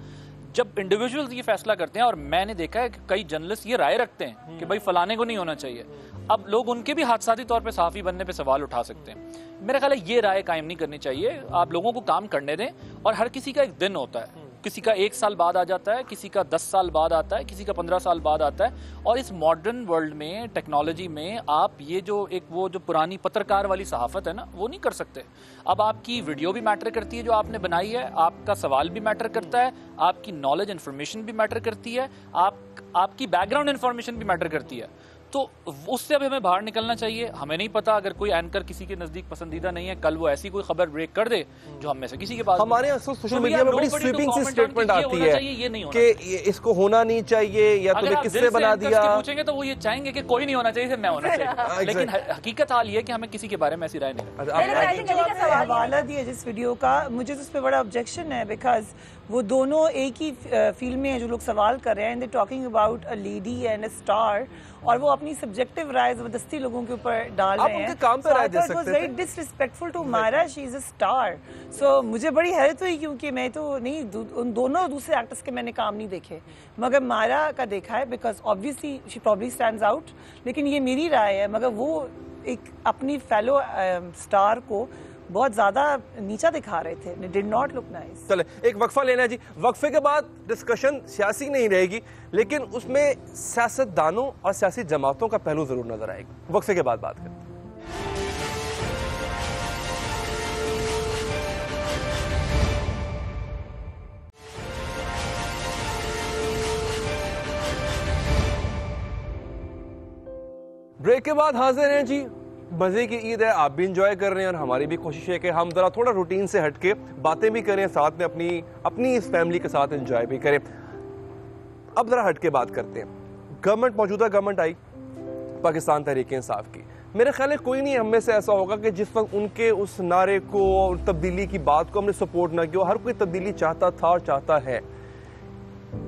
जब इंडिविजुअल्स ये फैसला करते हैं, और मैंने देखा है कि कई जर्नलिस्ट ये राय रखते हैं कि भाई फलाने को नहीं होना चाहिए, अब लोग उनके भी हादसाती तौर पे सहाफ़ी बनने पे सवाल उठा सकते हैं। मेरा ख्याल है ये राय कायम नहीं करनी चाहिए। आप लोगों को काम करने दें, और हर किसी का एक दिन होता है। किसी का 1 साल बाद आ जाता है, किसी का 10 साल बाद आता है, किसी का 15 साल बाद आता है। और इस मॉडर्न वर्ल्ड में, टेक्नोलॉजी में, आप ये जो वो जो पुरानी पत्रकार वाली सहाफत है ना, वो नहीं कर सकते। अब आपकी वीडियो भी मैटर करती है जो आपने बनाई है, आपका सवाल भी मैटर करता है, आपकी नॉलेज इन्फॉर्मेशन भी मैटर करती है, आपकी बैकग्राउंड इन्फॉर्मेशन भी मैटर करती है। तो उससे अब हमें बाहर निकलना चाहिए। हमें नहीं पता, अगर कोई एंकर किसी के नजदीक पसंदीदा नहीं है, कल वो ऐसी कोई खबर ब्रेक कर दे जो हम में से किसी के पास। हमारे सोशल मीडिया में बड़ी स्वीपिंग सी स्टेटमेंट आती है कि इसको होना नहीं चाहिए, या तुम्हें किससे बना दिया। पूछेंगे तो वो ये चाहेंगे कि कोई नहीं होना चाहिए, मैं होना चाहिए। लेकिन हकीकत हाल ये है कि हमें किसी के बारे में ऐसी राय नहीं। हवाला दिया जिस वीडियो का, मुझे तो उस पर बड़ा ऑब्जेक्शन है, बिकॉज वो दोनों एक ही फील्ड में है जो लोग सवाल कर रहे हैं। And they talking about a lady and a star, और वो अपनी सब्जेक्टिव राय जबरदस्ती लोगों के ऊपर डाल आप रहे हैं। उनके काम पे राय दे सकते थे। Very disrespectful to Maira, she is a star. So मुझे बड़ी हैरत हुई क्योंकि मैं तो नहीं उन दोनों दूसरे एक्टर्स के मैंने काम नहीं देखे, मगर मायरा का देखा है because obviously she probably stands out. लेकिन ये मेरी राय है, मगर वो एक अपनी फेलो स्टार को बहुत ज्यादा नीचा दिखा रहे थे। It did not look nice। चले एक वक्फा लेना है जी, वक्फे के बाद डिस्कशन सियासी नहीं रहेगी, लेकिन उसमें सियासतदानों और सियासी जमातों का पहलू जरूर नजर आएगा। वक्फे के बाद बात करते हैं। ब्रेक के बाद हाजिर हैं जी। मजे की ईद है, आप भी इंजॉय कर रहे हैं और हमारी भी कोशिश है कि हम जरा थोड़ा रूटीन से हटके बातें भी करें, साथ में अपनी इस फैमिली के साथ एंजॉय भी करें। अब जरा हटके बात करते हैं। गवर्नमेंट, मौजूदा गवर्नमेंट आई पाकिस्तान तहरीक इंसाफ की। मेरे ख्याल है कोई नहीं हम में से ऐसा होगा कि जिस वक्त उनके उस नारे को और तब्दीली की बात को हमने सपोर्ट ना किया। हर कोई तब्दीली चाहता था और चाहता है।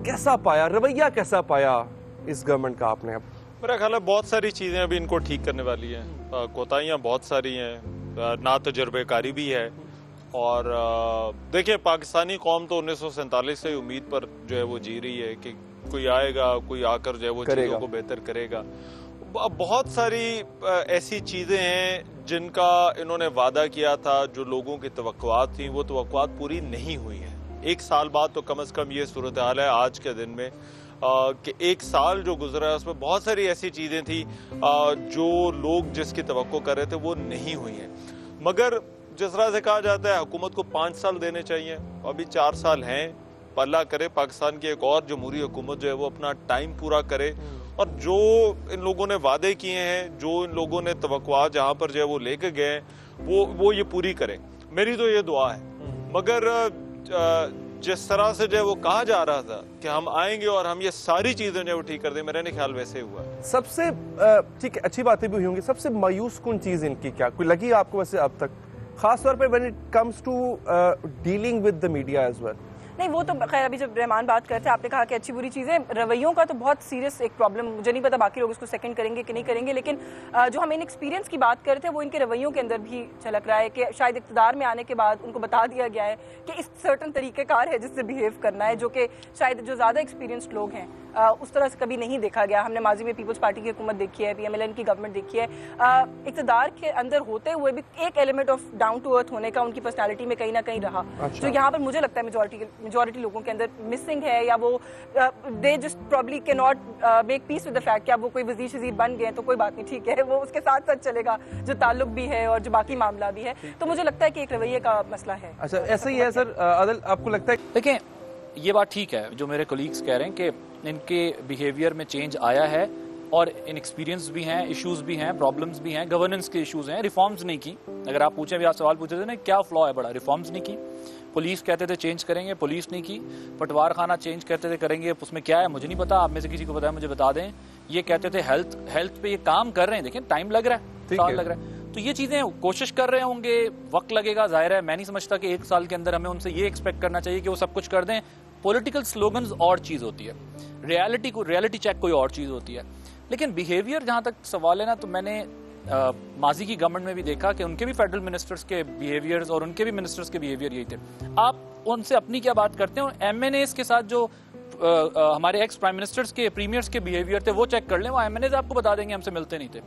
कैसा पाया, रवैया कैसा पाया इस गवर्नमेंट का आपने? मेरा ख्याल है बहुत सारी चीज़ें अभी इनको ठीक करने वाली हैं। कोताहियाँ बहुत सारी हैं, ना तजर्बेकारी भी है। और देखिए, पाकिस्तानी कौम तो 1947 से उम्मीद पर जो है वो जी रही है कि कोई आएगा, कोई आकर जो है वो चीज़ों को बेहतर करेगा। बहुत सारी ऐसी चीज़ें हैं जिनका इन्होंने वादा किया था, जो लोगों की तवक्कुआत थी, वो तवक्कुआत पूरी नहीं हुई है। एक साल बाद तो कम से कम ये सूरत हाल है आज के दिन में कि एक साल जो गुजरा है उसमें बहुत सारी ऐसी चीज़ें थी जो लोग जिसकी तवक्को कर रहे थे वो नहीं हुई हैं। मगर जिस तरह से कहा जाता है हुकूमत को 5 साल देने चाहिए, अभी 4 साल हैं। अल्लाह करे पाकिस्तान की एक और जमहूरी हुकूमत जो है वो अपना टाइम पूरा करे और जो इन लोगों ने वादे किए हैं, जो इन लोगों ने तवक्कुआत जहाँ पर जो है वो लेके गए वो ये पूरी करें। मेरी तो ये दुआ है। मगर जिस तरह से जो है वो कहा जा रहा था कि हम आएंगे और हम ये सारी चीजें जो है वो ठीक कर दें, मेरा नहीं ख्याल वैसे हुआ। सबसे ठीक है, अच्छी बातें भी हुई होंगी। सबसे मायूस कौन चीज इनकी क्या कोई लगी आपको वैसे अब तक, खास तौर पे when it comes to dealing with the media as well? नहीं, वो तो खैर अभी जब रहमान बात करते हैं आपने कहा कि अच्छी बुरी चीज़ें, रवैयों का तो बहुत सीरियस एक प्रॉब्लम, मुझे नहीं पता बाकी लोग इसको सेकंड करेंगे कि नहीं करेंगे, लेकिन जो हम इन एक्सपीरियंस की बात करते हैं वो इनके रवैयों के अंदर भी झलक रहा है कि शायद इक़्तिदार में आने के बाद उनको बता दिया गया है कि इस सर्टन तरीक़ेकार है जिससे बिहेव करना है, जो कि शायद जो ज़्यादा एक्सपीरियंस्ड लोग हैं उस तरह से कभी नहीं देखा गया। हमने माजी में पीपल्स पार्टी की हुकूमत देखी है, PMLN की गवर्नमेंट देखी है। इक़्तिदार के अंदर होते हुए भी एक element of down to earth होने का उनकी पर्सनैलिटी में कहीं ना कहीं रहा। जो यहाँ पर मुझे लगता है मेजॉरिटी लोगों के अंदर मिसिंग है, या वो they just probably can not make peace with the fact कि अब वो कोई वजीर शजीर बन गए तो कोई बात नहीं, ठीक है, वो उसके साथ साथ चलेगा जो ताल्लुक भी है और जो बाकी मामला भी है। तो मुझे लगता है कि एक रवैये का मसला है। अच्छा, ऐसा ही है सर आदिल, आपको लगता है? देखिए, ये बात ठीक है जो मेरे कोलीग्स कह रहे हैं कि इनके बिहेवियर में चेंज आया है और इन एक्सपीरियंस भी हैं, इश्यूज भी हैं, प्रॉब्लम्स भी हैं, गवर्नेंस के इश्यूज हैं, रिफॉर्म्स नहीं की। अगर आप पूछें, भी आप सवाल पूछे थे ना क्या फ्लॉ है बड़ा, रिफॉर्म्स नहीं की। पुलिस कहते थे चेंज करेंगे, पुलिस नहीं की। पटवार खाना चेंज कहते थे करेंगे, उसमें क्या है मुझे नहीं पता, आप में से किसी को पता है मुझे बता दें। ये कहते थे हेल्थ पे ये काम कर रहे हैं, देखें टाइम लग रहा है, साल लग रहा है, तो ये चीजें कोशिश कर रहे होंगे, वक्त लगेगा, जाहिर है। मैं नहीं समझता कि 1 साल के अंदर हमें उनसे ये एक्सपेक्ट करना चाहिए कि वो सब कुछ कर दें। पॉलिटिकल स्लोगन्स और चीज होती है, रियलिटी चेक कोई और चीज होती है। लेकिन बिहेवियर जहां तक सवाल है ना, तो मैंने माजी की गवर्नमेंट में भी देखा कि उनके भी फेडरल मिनिस्टर्स के बिहेवियर्स और उनके भी मिनिस्टर्स के बिहेवियर यही थे। आप उनसे अपनी क्या बात करते हैं, और MNAs के साथ जो हमारे एक्स प्राइम मिनिस्टर्स के प्रीमियर्स के बिहेवियर थे वो चेक कर लें, वो MNAs आपको बता देंगे हमसे मिलते नहीं थे।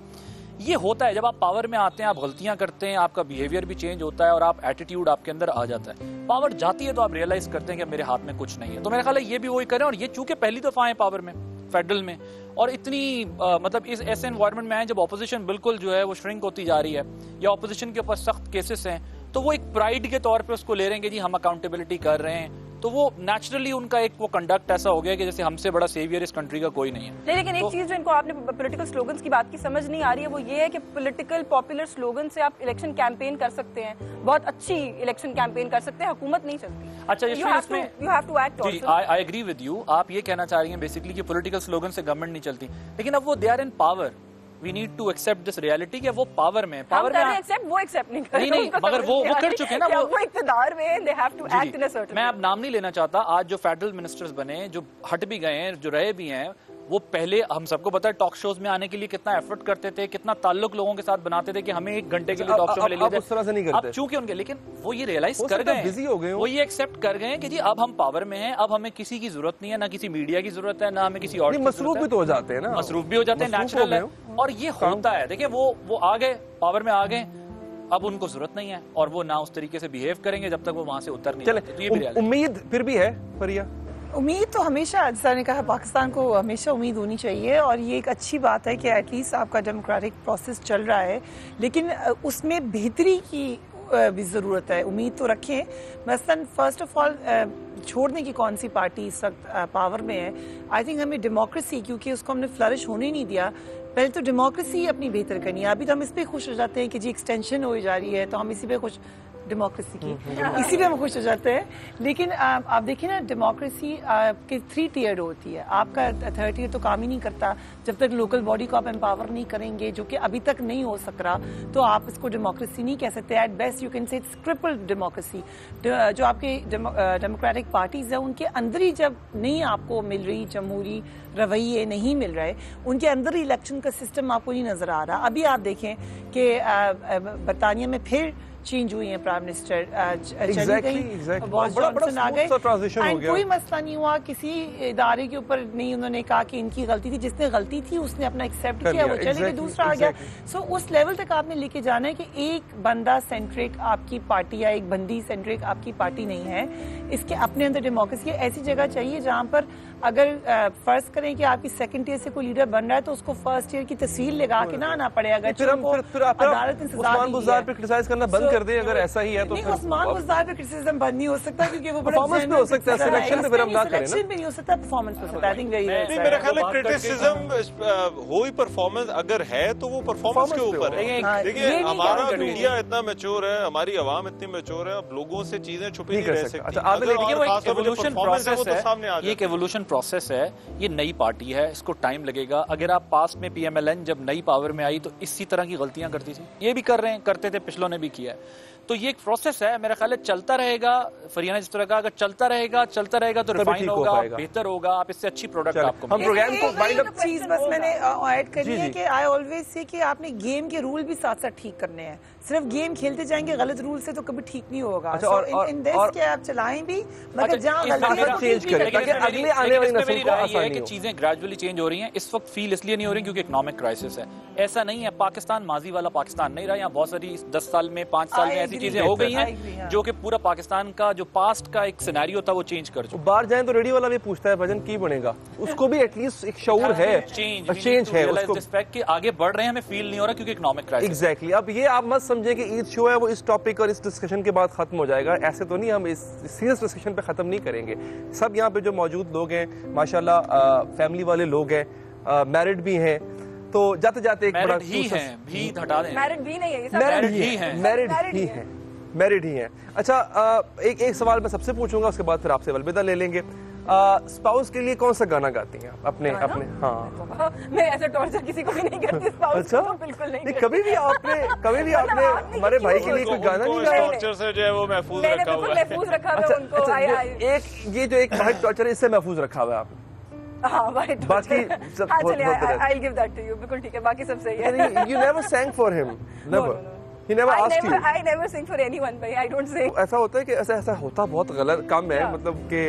ये होता है जब आप पावर में आते हैं, आप गलतियां करते हैं, आपका बिहेवियर भी चेंज होता है और आप एटीट्यूड आपके अंदर आ जाता है। पावर जाती है तो आप रियलाइज करते हैं कि मेरे हाथ में कुछ नहीं है। तो मेरा ख्याल है ये भी वही करें, और ये चूंकि पहली दफा है पावर में, फेडरल में, और इतनी मतलब इस ऐसे एनवायरनमेंट में आए जब ऑपोजिशन बिल्कुल जो है वो श्रिंक होती जा रही है, या ऑपोजिशन के ऊपर सख्त केसेस हैं, तो वो एक प्राइड के तौर पे उसको ले रहे हैं कि जी हम अकाउंटेबिलिटी कर रहे हैं। तो वो नेचुरली उनका एक वो कंडक्ट ऐसा हो गया कि जैसे हमसे बड़ा सेवियर इस कंट्री का कोई नहीं है। लेकिन एक चीज जो इनको आपने पॉलिटिकल स्लोगन्स की बात की समझ नहीं आ रही है, वो ये है कि पॉलिटिकल पॉपुलर स्लोगन से आप इलेक्शन कैंपेन कर सकते हैं, बहुत अच्छी इलेक्शन कैंपेन कर सकते हैं, हुकूमत नहीं चलती। अच्छा, यू हैव टू एक्ट जी, आई एग्री विद यू। आप ये कहना चाह रही हैं बेसिकली कि पॉलिटिकल स्लोगन से गवर्नमेंट नहीं चलती, लेकिन अब वो they are in power, we need to accept this reality कि वो पावर में वो एक्सेप्ट नहीं कर रहे नहीं, मगर वो कर चुके हैं ना, वो इक़्तिदार में, they have to act in a certain. मैं अब नाम नहीं लेना चाहता, आज जो फेडरल मिनिस्टर्स बने, जो हट भी गए हैं, जो रहे भी हैं, वो पहले हम सबको पता है टॉक शोज में आने के लिए कितना एफर्ट करते थे, कितना ताल्लुक लोगों के साथ बनाते थे कि हमें 1 घंटे के लिए टॉक शो में ले लिया जाए। उस तरह से नहीं करते। अब चूंकि उनके, लेकिन वो ये रियलाइज कर गए, बिजी हो गए, वो ये एक्सेप्ट कर गए कि जी अब हम पावर में हैं, अब हमें किसी की जरूरत नहीं है, ना किसी मीडिया की जरूरत है, ना हमें किसी और। मसरूफ भी तो हो जाते हैं ना, मसरूफ भी हो जाते हैं, नेचुरल है। और ये होता है, देखिए वो आ गए, पावर में आ गए, अब उनको जरूरत नहीं है और वो ना उस तरीके से बिहेव करेंगे जब तक वो वहां से उतर नहीं जाते। तो ये भी उम्मीद फिर भी है फरिया। उम्मीद तो हमेशा, जैसा ने कहा, पाकिस्तान को हमेशा उम्मीद होनी चाहिए और ये एक अच्छी बात है कि एटलीस्ट आपका डेमोक्रेटिक प्रोसेस चल रहा है, लेकिन उसमें बेहतरी की भी ज़रूरत है। उम्मीद तो रखें। मसलन फर्स्ट ऑफ ऑल छोड़ने की कौन सी पार्टी इस वक्त पावर में है। आई थिंक हमें डेमोक्रेसी, क्योंकि उसको हमने फ्लरिश होने नहीं दिया, पहले तो डेमोक्रेसी अपनी बेहतर करनी है। अभी तो हम इस पे खुश हो जाते हैं कि जी एक्सटेंशन हो जा रही है तो हम इसी पे खुश, डेमोक्रेसी की इसी पे हम खुश हो जाते हैं। लेकिन आप देखिए ना, डेमोक्रेसी की 3 टियर होती है। आपका 3rd टियर तो काम ही नहीं करता जब तक लोकल बॉडी को आप एम्पावर नहीं करेंगे, जो कि अभी तक नहीं हो सक रहा, तो आप इसको डेमोक्रेसी नहीं कह सकते। At best you can say it's crippled democracy. जो आपके डेमोक्रेटिक पार्टीज है उनके अंदर ही जब नहीं आपको मिल रही जमहूरी रवैये नहीं मिल रहे, उनके अंदर ही इलेक्शन का सिस्टम आपको नहीं नजर आ रहा। अभी आप देखें कि बरतानिया में फिर चेंज हुई है, प्राइम मिनिस्टर चली गई, बॉरिस जॉनसन आ गए, कोई मसला नहीं हुआ, किसी इदारे के ऊपर नहीं उन्होंने कहा कि इनकी गलती थी। जिसने गलती थी उसने अपना एक्सेप्ट किया, वो चले गए, दूसरा आ गया। सो उस लेवल तक आपने लेके जाना है कि एक बंदा सेंट्रिक आपकी पार्टी या एक बंदी सेंट्रिक आपकी पार्टी नहीं है। इसके अपने अंदर डेमोक्रेसी ऐसी जगह चाहिए जहां पर अगर फर्ज करें कि आपकी 2nd टियर से कोई लीडर बन रहा है तो उसको 1st टियर की तहसील लगा के ना आना पड़ेगा। अदालत ने उस्मान पे क्रिटिसाइज करना बंद कर दे, अगर ऐसा ही है तो फिर उस्मान बुज़दार पे क्रिटिसिज्म बंद नहीं हो सकता, क्योंकि वो परफॉर्मेंस पे हो सकता है, सिलेक्शन पे फिर हम ना करें ना, सिलेक्शन पे नहीं हो सकता, परफॉर्मेंस पे हो सकता है। आई थिंक नहीं, मेरा ख्याल है क्रिटिसिज्म हो ही परफॉर्मेंस अगर है तो वो परफॉर्मेंस के ऊपर है। देखिए हमारा मीडिया इतना मैच्योर है, हमारी आवाम इतनी मैच्योर है, अब लोगों से चीजें छुपी नहीं रह सकती। ये एक एवोल्यूशन प्रोसेस है, ये नई पार्टी है, इसको टाइम लगेगा। अगर आप पास्ट में PMLN जब नई पावर में आई तो इसी तरह की गलतियां करती थी, ये भी कर रहे हैं, करते थे, पिछलों ने भी किया है। तो ये एक प्रोसेस है, मेरा ख्याल है चलता रहेगा। फरियाना जिस तरह का अगर चलता रहेगा तो रिफाइन होगा, बेहतर होगा, आप इससे अच्छी प्रोडक्ट आपको। हम प्रोग्राम को वाइंड अप, चीज बस मैंने ऐड करनी है कि आई ऑलवेज से कि आपने गेम के रूल भी साथ साथ ठीक करने हैं। सिर्फ गेम खेलते जाएंगे गलत रूल से तो कभी ठीक नहीं होगा। इन देश के आप चलाएं भी, मगर जहां चेंज करें ताकि अगले आने वाली नस्ल को आसानी हो। चीजें ग्रेजुअली चेंज हो रही हैं। इस वक्त फील इसलिए नहीं हो रही क्योंकि इकोनॉमिक क्राइसिस है। ऐसा नहीं है, पाकिस्तान माजी वाला पाकिस्तान नहीं रहा। यहाँ बहुत सारी 10 साल में 5 साल में ऐसी चीजें हो गई हैं जो कि पूरा पाकिस्तान का जो पास्ट का एक सिनेरियो था वो चेंज कर चुका। बाहर जाएं तो रेडियो वाला भी पूछता है भजन की बनेगा, उसको भी एटलीस्ट एक शऊर है, चेंज है उसको, रिस्पेक्ट कि आगे बढ़ रहे हैं, हमें फील नहीं हो रहा क्योंकि इकोनॉमिक क्राइसिस। एग्जैक्टली। अब ये आप मत समझे कि ईद शो है वो इस टॉपिक और इस डिस्कशन के बाद खत्म हो जाएगा, ऐसे तो नहीं। हम इस सीरियस डिस्कशन पे खत्म नहीं करेंगे। सब यहाँ पे जो मौजूद लोग हैं माशाल्लाह फैमिली वाले लोग हैं, मैरिड भी हैं, तो जाते जाते एक बड़ा ही है, भी हटा दें, मैरिड भी नहीं है, ये सब मैरिड ही है। अच्छा, एक सवाल मैं सबसे पूछूंगा, उसके बाद फिर आपसे अलविदा ले लेंगे। स्पाउस के लिए कौन सा गाना गाती हैं अपने? हाँ, मैं ऐसा टॉर्चर किसी को भी नहीं करती स्पाउस अच्छा? को, बिल्कुल नहीं। कभी भी आपने हमारे भाई के लिए कोई गाना नहीं गाया? टॉर्चर से जो है वो महफूज रखा हुआ है। महफूज रखा हुआ है उनको। एक ये जो एक वाइट टॉर्चर है इससे महफूज रखा हुआ है आपने? हाँ, वाइट बाकी सब I will give that to you, बिल्कुल ठीक है, बाकी सब सही है। You never sang for him, never. He never asked you. I never sing for anyone, भाई, I don't sing. ऐसा होता है कि ऐसा होता बहुत गलत काम है, मतलब कि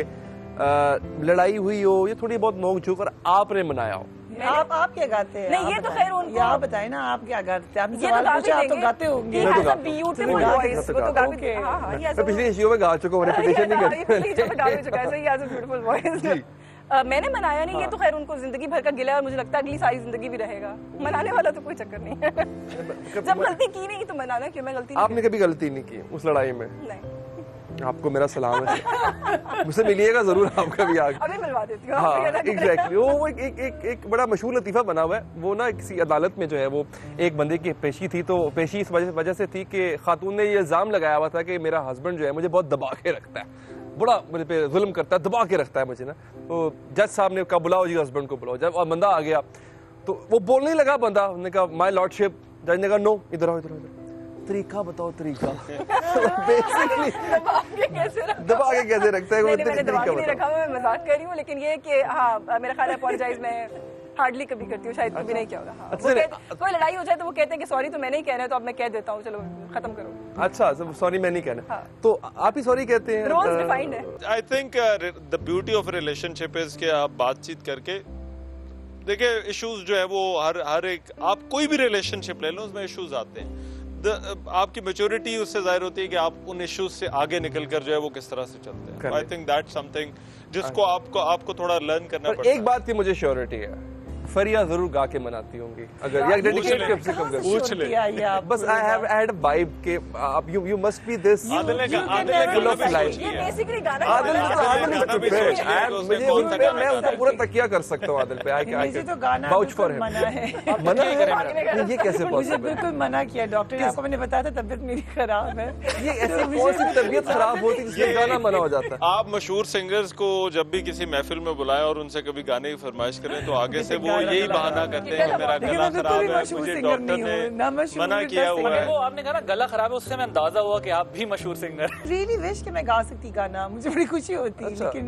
लड़ाई हुई हो या थोड़ी बहुत नोक झोंक और आपने मनाया हो। आप क्या गाते हैं? नहीं, ये तो खैर उनको आप बताएं ना, आप क्या गाते हैं? आपने ये सवाल तो पूछा, आप तो गाते होंगे। ब्यूटीफुल वॉइस, वो तो गा भी, हां ये मैं पिछले शो में गा चुका हूं, रिपीटेशन नहीं करता। पिछले शो में गा भी चुका है, सही है, ब्यूटीफुल वॉइस। मैंने मनाया नहीं, ये तो खैर उनको जिंदगी भर का गिला है और मुझे लगता है अगली सारी जिंदगी भी रहेगा। मनाने वाला तो कोई चक्कर नहीं है। जब गलती की नहीं तो मनाना क्यों? मैं गलती आपने कभी गलती नहीं की उस लड़ाई में? नहीं। आपको मेरा सलाम है, मुझसे मिलिएगा जरूर आप कभी आगे। अभी मिलवा देती हूँ। हाँ, एग्जैक्टली। वो एक बड़ा मशहूर लतीफा बना हुआ है। वो ना किसी अदालत में जो है वो एक बंदे की पेशी थी, तो पेशी इस वजह से थी कि खातून ने ये इल्जाम लगाया हुआ था कि मेरा हस्बैंड जो है मुझे बहुत दबा के रखता है, बड़ा मेरे पे जुल्म करता है, दबा के रखता है मुझे ना। तो जज साहब ने कहा बुलाओ जी हस्बैंड को बुलाओ। जब बंदा आ गया तो वो बोलने लगा, बंदा ने कहा माय लॉर्डशिप। जज ने कहा नो, इधर आओ इधर आओ। तरीका बताओ, तरीका बेसिकली दबा के कैसे रखते हैं? मैंने दबा के नहीं रखा, मैं मजाक कर रही हूँ, लेकिन ये कि हाँ मेरा ख्याल है अपोलोजाइज मैं हार्डली कभी करती हूँ, शायद कभी नहीं किया होगा। हाँ, कोई लड़ाई हो जाए तो वो कहते हैं कि सॉरी तो मैं नहीं कहना है, तो अब मैं कह देता हूँ, चलो खत्म करो। अच्छा, सॉरी मैं नहीं कहना। हाँ। तो आप ही सॉरी कहते हैं? रोल्स डिफाइंड है। I think the beauty of relationship is कि आप बातचीत करके देखिए, इश्यूज जो है वो हर एक, आप कोई भी रिलेशनशिप ले लो उसमें इश्यूज आते हैं। आपकी मैच्योरिटी उससे जाहिर होती है कि आप उन इश्यूज से आगे निकल कर जो है वो किस तरह से चलते हैं। आई थिंक दैट्स समथिंग जिसको आपको थोड़ा लर्न करना पड़ता है। एक बात की मुझे श्योरिटी है, फरिया जरूर गा के मनाती होंगी अगर या डेडिकेट कब से कब पूछ ले। बस आई हैव हैड वाइब के आप you must be this full of life. ये बेसिकली गाना आदिल मुझे मैं उसको पूरा तकिया कर सकता हूँ आदिल पे। मुझे तो गाना वाउच फॉर हिम। मना है। मना है? ये कैसे मुझे पॉसिबल? बिल्कुल मना किया डॉक्टर ने, आपको मैंने बताया था तबीयत मेरी खराब है। ये ऐसी कौन सी तबीयत खराब होती है जिसमें गाना मना हो जाता है? आप मशहूर सिंगर्स को जब भी किसी महफिल में बुलाएं और उनसे कभी गाने की फरमाइश करें तो आगे से वो यही बहाना करते हैं कि मेरा गला खराब है, मुझे डॉक्टर ने मना किया हुआ है। वो आपने कहा ना गला खराब है, उससे मैं अंदाजा हुआ कि आप भी मशहूर सिंगर। रियली विश कि मैं गा सकती गाना, मुझे बड़ी खुशी होती, लेकिन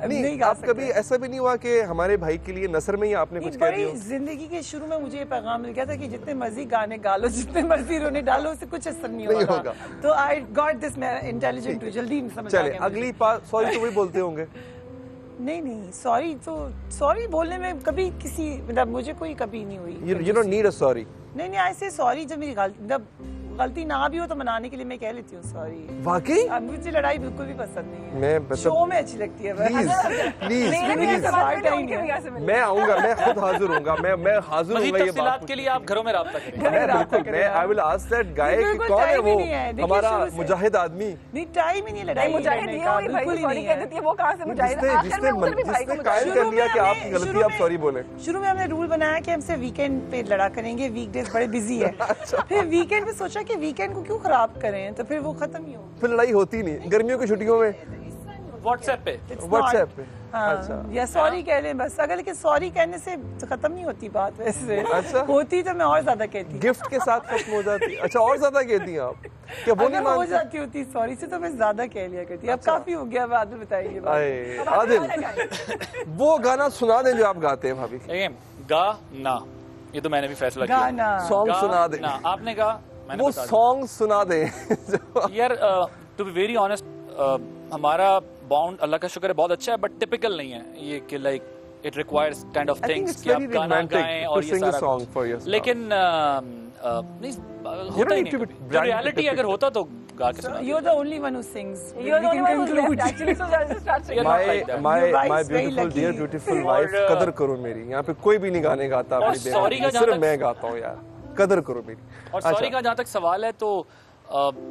नहीं गा आप कभी ऐसा भी नहीं हुआ कि हमारे भाई के लिए नसर में ही आपने कुछ कह दिया? जिंदगी के शुरू में मुझे ये पैगाम मिल गया था कि जितने मर्जी गाने गा लो, जितने मर्जी रोने डालो, उससे कुछ असर नहीं होगा। तो आई गॉट दिस, मैं इंटेलिजेंट हूँ, जल्दी समझ आ चले गया। अगली बात, सॉरी तो वही बोलते होंगे। नहीं, सॉरी बोलने में कभी किसी मतलब मुझे कोई कभी नहीं हुई। You don't need a sorry. नहीं ऐसे सॉरी जब मेरी गलती ना भी हो तो मनाने के लिए मैं कह लेती हूँ सॉरी। वाकई मुझे लड़ाई बिल्कुल भी पसंद नहीं है, मैं शो में अच्छी लगती है। मैं आऊंगा, मैं खुद हाजिर हूँगा, मैं हाजिर मज़ीद हूँगा। ये तफसीलात बात के लिए आप घरों में राब्ता करें। बिल्कुल, मैं I will ask that guy कि कौन है वो हमारा मुजाहिद आदमी। नहीं टाइम ही नहीं लड़ाई करने का, बिल्कुल ही नहीं है। वो कहाँ से मुजाहिद? जिसने कायल कर लिया कि आपकी गलती, आप सॉरी बोले। शुरू में हमने रूल बनाया कि हमसे वीकेंड पे लड़ा करेंगे, वीकडेज बड़े बिजी है। फिर वीकेंड पे सोचा कि वीकेंड को क्यों खराब करें, तो फिर वो खत्म ही हो। फिर लड़ाई होती नहीं गर्मियों की छुट्टियों में व्हाट्सएप पे। अच्छा, या सॉरी कह लें बस। अगर लेकिन सॉरी कहने से खत्म नहीं होती बात वैसे। अच्छा, होती तो मैं और ज्यादा कहती। गिफ्ट के साथ खत्म हो जाती। अच्छा, और ज्यादा कहती हैं आप? क्या वो नहीं हो मानती? जाती होती सॉरी से तो मैं ज्यादा कह लिया करती। अब काफी हो गया, आदिल बताइए। आदिल, वो गाना सुना दें जो आप गाते हैं भाभी। गाना, ये तो मैंने भी फैसला किया। गाना सॉन्ग सुना दें। आपने कहा वो सॉन्ग सुना दें। यार टू बी वेरी ऑनेस्ट, हमारा बाउंड अल्लाह का शुक्र है बहुत अच्छा है, बट टिपिकल नहीं है ये कि like it requires kind of things कि आप गाना गाएं और ये सारा कुछ। लेकिन नहीं होता ही नहीं। जो रियलिटी अगर होता तो गा के सुना। You're the only one who sings. You're the only one who's left actually, so I'll just start singing. My beautiful dear beautiful wife, कदर करो मेरी। यहाँ पे कोई भी नहीं गाने गाता अपनी बेटी, सिर्फ मैं गाता हूँ यार, कदर करो मेरी। और सॉरी का जहाँ तक सवाल है तो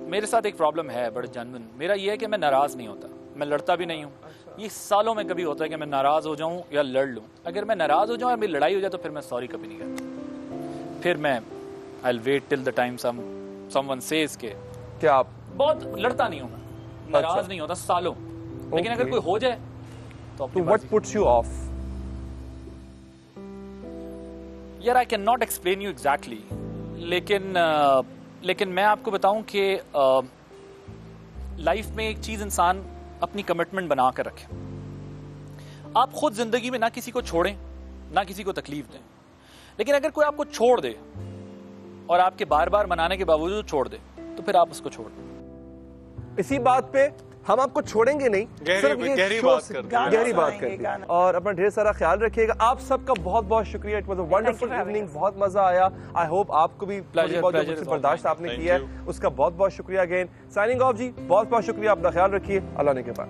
मेरे साथ एक प्रॉब्लम है बड़े जेन्युइन। मेरा ये है कि मैं नाराज नहीं होता, मैं लड़ता भी नहीं हूँ। ये सालों में कभी होता है कि मैं नाराज हो जाऊं या लड़ लूं। अगर मैं नाराज हो जाऊं और मेरी लड़ाई हो जाए तो फिर मैं सॉरी कभी नहीं कहता। फिर मैं I will wait till the time someone says के क्या आप बहुत लड़ता नहीं हूं, मैं नाराज नहीं होता सालों। लेकिन अगर कोई हो जाए तो व्हाट पुट्स यू ऑफ? यार I can not explain you exactly, लेकिन मैं आपको बताऊं कि लाइफ में एक चीज इंसान अपनी कमिटमेंट बना कर रखे। आप खुद जिंदगी में ना किसी को छोड़ें ना किसी को तकलीफ दें, लेकिन अगर कोई आपको छोड़ दे और आपके बार बार मनाने के बावजूद छोड़ दे तो फिर आप उसको छोड़ दें। इसी बात पे हम आपको छोड़ेंगे नहीं, सिर्फ ये गहरी बात करते और अपना ढेर सारा ख्याल रखिएगा। आप सबका बहुत बहुत शुक्रिया। It was a wonderful evening, बहुत मजा आया। आई होप आपको भी बहुत बर्दाश्त आपने किया है, उसका बहुत बहुत शुक्रिया। अगेन साइनिंग ऑफ जी, बहुत बहुत शुक्रिया। अपना ख्याल रखिए, अल्लाह ने के बाद।